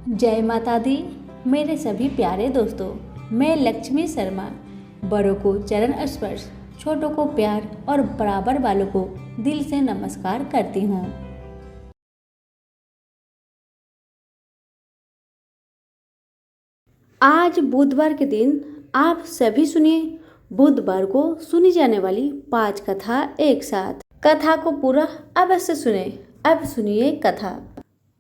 जय माता दी। मेरे सभी प्यारे दोस्तों, मैं लक्ष्मी शर्मा बड़ों को चरण स्पर्श, छोटों को प्यार और बराबर वालों को दिल से नमस्कार करती हूँ। आज बुधवार के दिन आप सभी सुनिए बुधवार को सुनी जाने वाली 5 कथा एक साथ। कथा को पूरा अवश्य सुने। अब सुनिए कथा।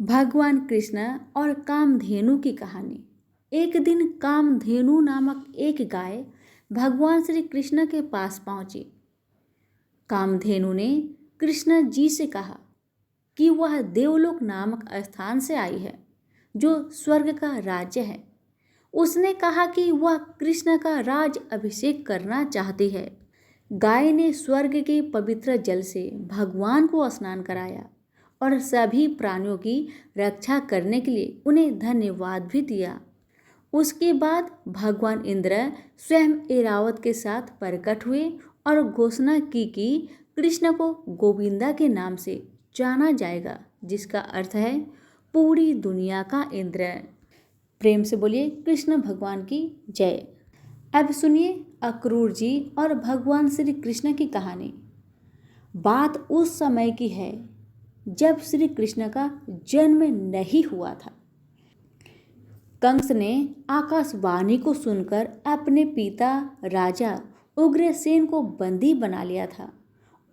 भगवान कृष्ण और कामधेनु की कहानी। एक दिन कामधेनु नामक एक गाय भगवान श्री कृष्ण के पास पहुंची। कामधेनु ने कृष्ण जी से कहा कि वह देवलोक नामक स्थान से आई है, जो स्वर्ग का राज्य है। उसने कहा कि वह कृष्ण का राज अभिषेक करना चाहती है। गाय ने स्वर्ग के पवित्र जल से भगवान को स्नान कराया और सभी प्राणियों की रक्षा करने के लिए उन्हें धन्यवाद भी दिया। उसके बाद भगवान इंद्र स्वयं ऐरावत के साथ प्रकट हुए और घोषणा की कि कृष्ण को गोविंदा के नाम से जाना जाएगा, जिसका अर्थ है पूरी दुनिया का इंद्र। प्रेम से बोलिए कृष्ण भगवान की जय। अब सुनिए अक्रूर जी और भगवान श्री कृष्ण की कहानी। बात उस समय की है जब श्री कृष्ण का जन्म नहीं हुआ था। कंस ने आकाशवाणी को सुनकर अपने पिता राजा उग्रसेन को बंदी बना लिया था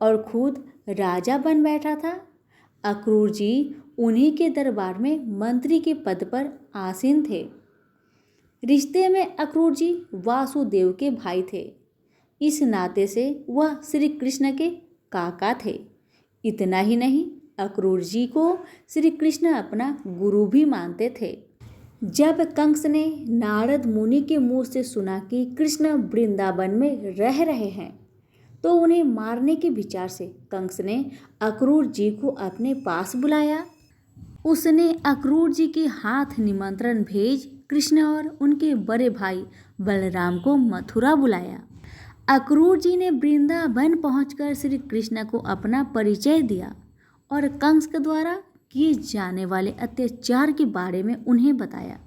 और खुद राजा बन बैठा था। अक्रूर जी उन्हीं के दरबार में मंत्री के पद पर आसीन थे। रिश्ते में अक्रूर जी वासुदेव के भाई थे। इस नाते से वह श्री कृष्ण के काका थे। इतना ही नहीं, अक्रूर जी को श्री कृष्ण अपना गुरु भी मानते थे। जब कंस ने नारद मुनि के मुंह से सुना कि कृष्ण वृंदावन में रह रहे हैं, तो उन्हें मारने के विचार से कंस ने अक्रूर जी को अपने पास बुलाया। उसने अक्रूर जी के हाथ निमंत्रण भेज कृष्ण और उनके बड़े भाई बलराम को मथुरा बुलाया। अक्रूर जी ने वृंदावन पहुंचकर श्री कृष्ण को अपना परिचय दिया और कंस के द्वारा किए जाने वाले अत्याचार के बारे में उन्हें बताया।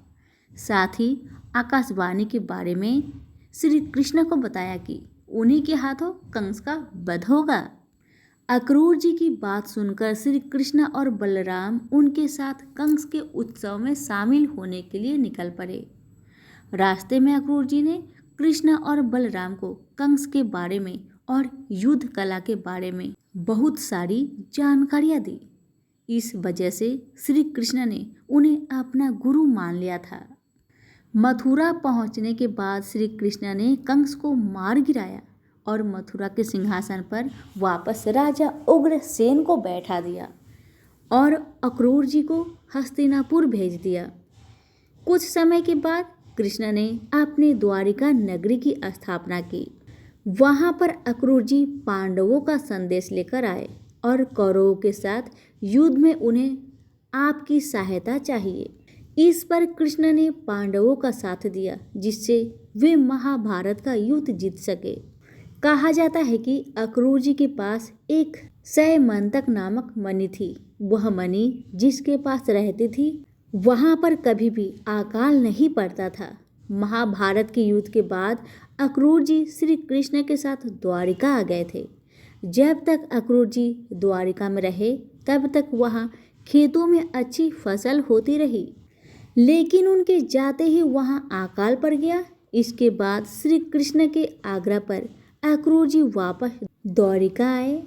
साथ ही आकाशवाणी के बारे में श्री कृष्ण को बताया कि उन्हीं के हाथों कंस का वध होगा। अक्रूर जी की बात सुनकर श्री कृष्ण और बलराम उनके साथ कंस के उत्सव में शामिल होने के लिए निकल पड़े। रास्ते में अक्रूर जी ने कृष्ण और बलराम को कंस के बारे में और युद्ध कला के बारे में बहुत सारी जानकारियां दी। इस वजह से श्री कृष्ण ने उन्हें अपना गुरु मान लिया था। मथुरा पहुंचने के बाद श्री कृष्ण ने कंस को मार गिराया और मथुरा के सिंहासन पर वापस राजा उग्रसेन को बैठा दिया और अक्रूर जी को हस्तिनापुर भेज दिया। कुछ समय के बाद कृष्ण ने अपने द्वारिका नगरी की स्थापना की। वहां पर अक्रूर जी पांडवों का संदेश लेकर आए और कौरवों के साथ युद्ध में उन्हें आपकी सहायता चाहिए। इस पर कृष्ण ने पांडवों का साथ दिया, जिससे वे महाभारत का युद्ध जीत सके। कहा जाता है कि अक्रूर जी के पास एक सैमंतक नामक मणि थी। वह मणि जिसके पास रहती थी, वहां पर कभी भी अकाल नहीं पड़ता था। महाभारत के युद्ध के बाद अक्रूर जी श्री कृष्ण के साथ द्वारिका आ गए थे। जब तक अक्रूर जी द्वारिका में रहे, तब तक वहाँ खेतों में अच्छी फसल होती रही, लेकिन उनके जाते ही वहाँ अकाल पड़ गया। इसके बाद श्री कृष्ण के आग्रह पर अक्रूर जी वापस द्वारिका आए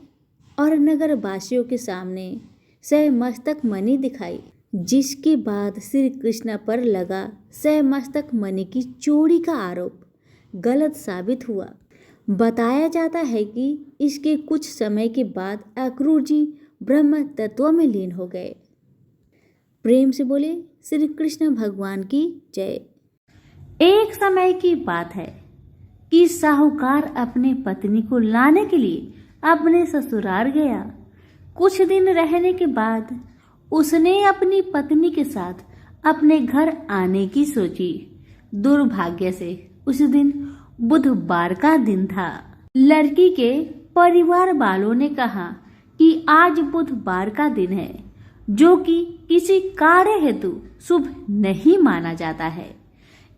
और नगरवासियों के सामने सैमस्तक मणि दिखाई, जिसके बाद श्री कृष्ण पर लगा सैमस्तक मणि की चोरी का आरोप गलत साबित हुआ। बताया जाता है कि इसके कुछ समय के बाद अक्रूर जी ब्रह्म तत्व में लीन हो गए। प्रेम से बोले श्री कृष्ण भगवान की जय। एक समय की बात है कि साहूकार अपने पत्नी को लाने के लिए अपने ससुराल गया। कुछ दिन रहने के बाद उसने अपनी पत्नी के साथ अपने घर आने की सोची। दुर्भाग्य से उस दिन बुधवार का दिन था। लड़की के परिवार वालों ने कहा कि आज बुधवार का दिन है, जो कि किसी कार्य हेतु शुभ नहीं माना जाता है,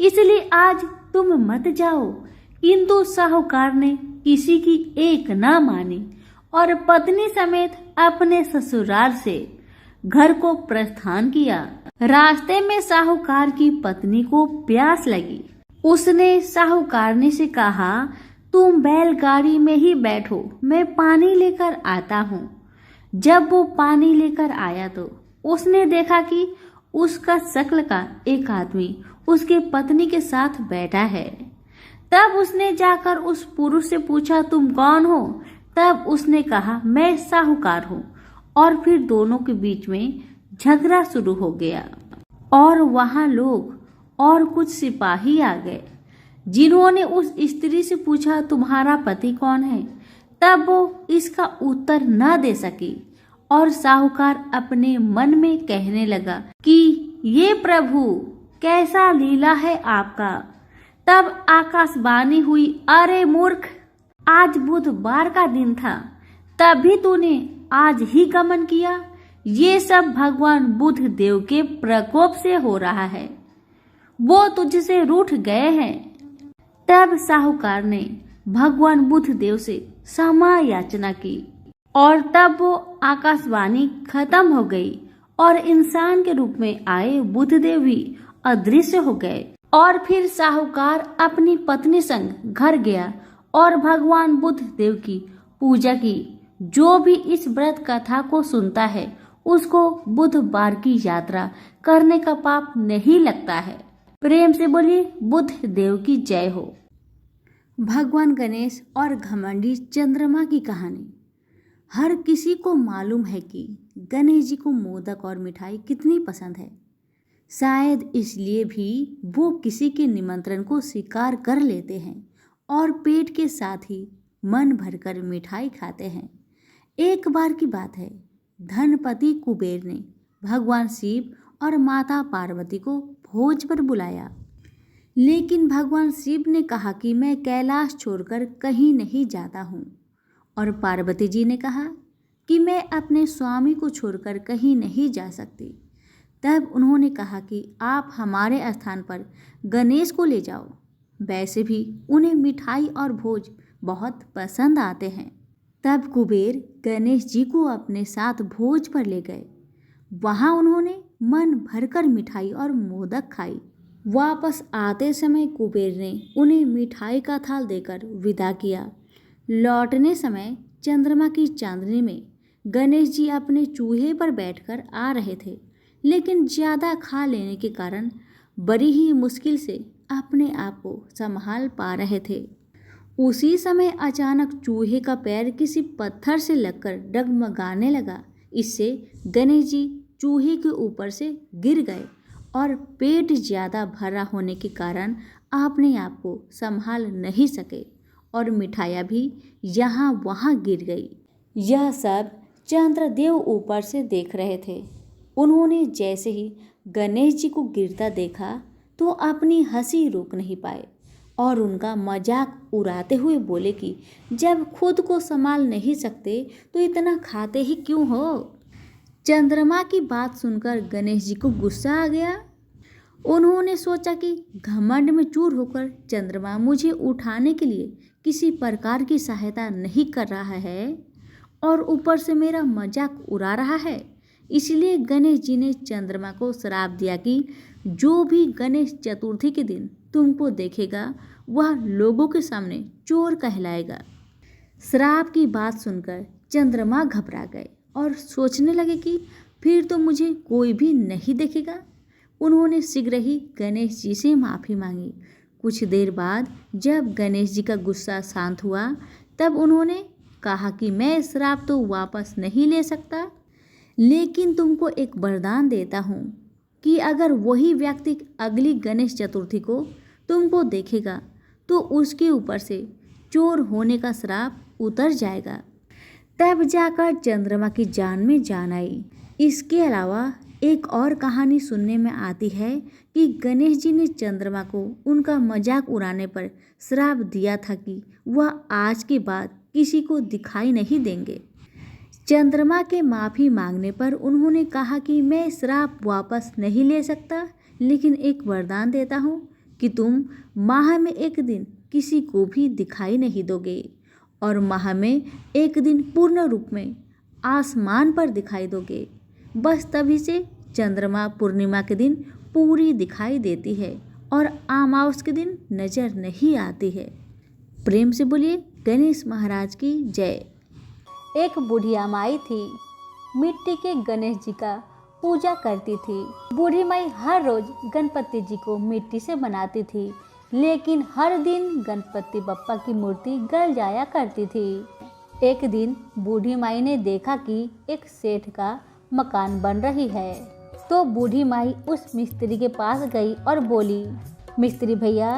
इसलिए आज तुम मत जाओ। किंतु साहूकार ने किसी की एक न मानी और पत्नी समेत अपने ससुराल से घर को प्रस्थान किया। रास्ते में साहूकार की पत्नी को प्यास लगी। उसने साहूकारनी से कहा, तुम बैलगाड़ी में ही बैठो, मैं पानी लेकर आता हूँ। जब वो पानी लेकर आया तो उसने देखा कि उसका शक्ल का एक आदमी उसके पत्नी के साथ बैठा है। तब उसने जाकर उस पुरुष से पूछा, तुम कौन हो? तब उसने कहा, मैं साहूकार हूँ। और फिर दोनों के बीच में झगड़ा शुरू हो गया और वहां लोग और कुछ सिपाही आ गए, जिन्होंने उस स्त्री से पूछा, तुम्हारा पति कौन है? तब वो इसका उत्तर न दे सकी और साहूकार अपने मन में कहने लगा कि ये प्रभु, कैसा लीला है आपका। तब आकाशवाणी हुई, अरे मूर्ख, आज बुधवार का दिन था, तभी तूने आज ही गमन किया। ये सब भगवान बुध देव के प्रकोप से हो रहा है, वो तुझसे रूठ गए हैं। तब साहूकार ने भगवान बुध देव से क्षमा याचना की और तब वो आकाशवाणी खत्म हो गई और इंसान के रूप में आए बुधदेव भी अदृश्य हो गए। और फिर साहूकार अपनी पत्नी संग घर गया और भगवान बुद्ध देव की पूजा की। जो भी इस व्रत कथा को सुनता है उसको बुधवार की यात्रा करने का पाप नहीं लगता है। प्रेम से बोलिए बुद्ध देव की जय हो। भगवान गणेश और घमंडी चंद्रमा की कहानी। हर किसी को मालूम है कि गणेश जी को मोदक और मिठाई कितनी पसंद है। शायद इसलिए भी वो किसी के निमंत्रण को स्वीकार कर लेते हैं और पेट के साथ ही मन भरकर मिठाई खाते हैं। एक बार की बात है, धनपति कुबेर ने भगवान शिव और माता पार्वती को भोज पर बुलाया, लेकिन भगवान शिव ने कहा कि मैं कैलाश छोड़कर कहीं नहीं जाता हूँ और पार्वती जी ने कहा कि मैं अपने स्वामी को छोड़कर कहीं नहीं जा सकती। तब उन्होंने कहा कि आप हमारे स्थान पर गणेश को ले जाओ। वैसे भी उन्हें मिठाई और भोज बहुत पसंद आते हैं। तब कुबेर गणेश जी को अपने साथ भोज पर ले गए। वहाँ उन्होंने मन भरकर मिठाई और मोदक खाई। वापस आते समय कुबेर ने उन्हें मिठाई का थाल देकर विदा किया। लौटने समय चंद्रमा की चांदनी में गणेश जी अपने चूहे पर बैठकर आ रहे थे, लेकिन ज़्यादा खा लेने के कारण बड़ी ही मुश्किल से अपने आप को संभाल पा रहे थे। उसी समय अचानक चूहे का पैर किसी पत्थर से लगकर डगमगाने लगा। इससे गणेश जी चूहे के ऊपर से गिर गए और पेट ज़्यादा भरा होने के कारण अपने आप को संभाल नहीं सके और मिठाइयाँ भी यहाँ वहाँ गिर गई। यह सब चंद्रदेव ऊपर से देख रहे थे। उन्होंने जैसे ही गणेश जी को गिरता देखा तो अपनी हंसी रोक नहीं पाए और उनका मजाक उड़ाते हुए बोले कि जब खुद को संभाल नहीं सकते तो इतना खाते ही क्यों हो। चंद्रमा की बात सुनकर गणेश जी को गुस्सा आ गया। उन्होंने सोचा कि घमंड में चूर होकर चंद्रमा मुझे उठाने के लिए किसी प्रकार की सहायता नहीं कर रहा है और ऊपर से मेरा मजाक उड़ा रहा है। इसलिए गणेश जी ने चंद्रमा को श्राप दिया कि जो भी गणेश चतुर्थी के दिन तुमको देखेगा वह लोगों के सामने चोर कहलाएगा। श्राप की बात सुनकर चंद्रमा घबरा गए और सोचने लगे कि फिर तो मुझे कोई भी नहीं देखेगा। उन्होंने शीघ्र ही गणेश जी से माफ़ी मांगी। कुछ देर बाद जब गणेश जी का गुस्सा शांत हुआ तब उन्होंने कहा कि मैं श्राप तो वापस नहीं ले सकता, लेकिन तुमको एक वरदान देता हूँ कि अगर वही व्यक्ति अगली गणेश चतुर्थी को तुमको देखेगा तो उसके ऊपर से चोर होने का श्राप उतर जाएगा। तब जाकर चंद्रमा की जान में जान आई। इसके अलावा एक और कहानी सुनने में आती है कि गणेश जी ने चंद्रमा को उनका मजाक उड़ाने पर श्राप दिया था कि वह आज के बाद किसी को दिखाई नहीं देंगे। चंद्रमा के माफ़ी मांगने पर उन्होंने कहा कि मैं श्राप वापस नहीं ले सकता, लेकिन एक वरदान देता हूँ कि तुम माह में एक दिन किसी को भी दिखाई नहीं दोगे और माह में एक दिन पूर्ण रूप में आसमान पर दिखाई दोगे। बस तभी से चंद्रमा पूर्णिमा के दिन पूरी दिखाई देती है और अमावस के दिन नजर नहीं आती है। प्रेम से बोलिए गणेश महाराज की जय। एक बुढ़िया माई थी, मिट्टी के गणेश जी का पूजा करती थी। बूढ़ी माई हर रोज गणपति जी को मिट्टी से बनाती थी, लेकिन हर दिन गणपति बप्पा की मूर्ति गल जाया करती थी। एक दिन बूढ़ी माई ने देखा कि एक सेठ का मकान बन रही है, तो बूढ़ी माई उस मिस्त्री के पास गई और बोली, मिस्त्री भैया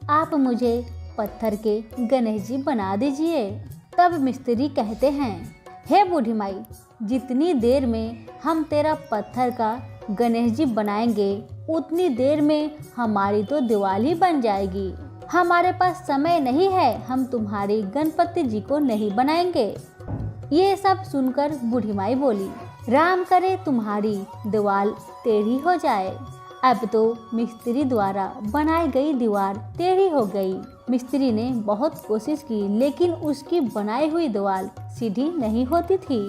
आप मुझे पत्थर के गणेश जी बना दीजिए। तब मिस्त्री कहते हैं, हे बूढ़ी माई, जितनी देर में हम तेरा पत्थर का गणेश जी बनाएंगे उतनी देर में हमारी तो दिवाली बन जाएगी। हमारे पास समय नहीं है, हम तुम्हारे गणपति जी को नहीं बनाएंगे। ये सब सुनकर बूढ़ी माई बोली, राम करे तुम्हारी दीवार टेढ़ी हो जाए। अब तो मिस्त्री द्वारा बनाई गई दीवार टेढ़ी हो गई। मिस्त्री ने बहुत कोशिश की, लेकिन उसकी बनाई हुई दीवार सीधी नहीं होती थी,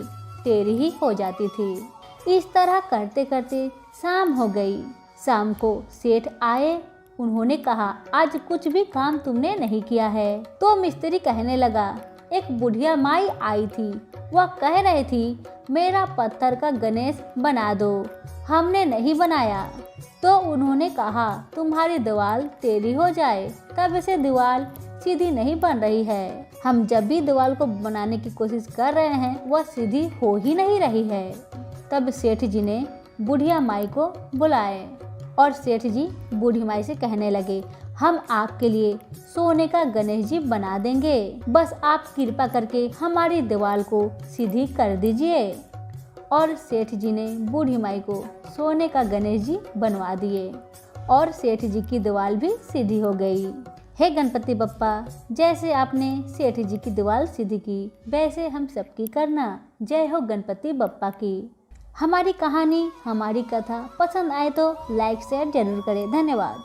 टेढ़ी ही हो जाती थी। इस तरह करते करते शाम हो गई। शाम को सेठ आए। उन्होंने कहा, आज कुछ भी काम तुमने नहीं किया है। तो मिस्त्री कहने लगा, एक बुढ़िया माई आई थी, वह कह रही थी मेरा पत्थर का गणेश बना दो। हमने नहीं बनाया, तो उन्होंने कहा तुम्हारी दीवार टेढ़ी हो जाए, तब से दीवार सीधी नहीं बन रही है। हम जब भी दीवार को बनाने की कोशिश कर रहे हैं वह सीधी हो ही नहीं रही है। तब सेठ जी ने बुढ़िया माई को बुलाए और सेठ जी बूढ़ी माई से कहने लगे, हम आपके लिए सोने का गणेश जी बना देंगे, बस आप कृपा करके हमारी दीवार को सीधी कर दीजिए। और सेठ जी ने बूढ़ी माई को सोने का गणेश जी बनवा दिए और सेठ जी की दीवार भी सीधी हो गई। हे गणपति बप्पा, जैसे आपने सेठ जी की दीवार सीधी की वैसे हम सबकी करना। जय हो गणपति बप्पा की। हमारी कहानी, हमारी कथा पसंद आए तो लाइक शेयर जरूर करें। धन्यवाद।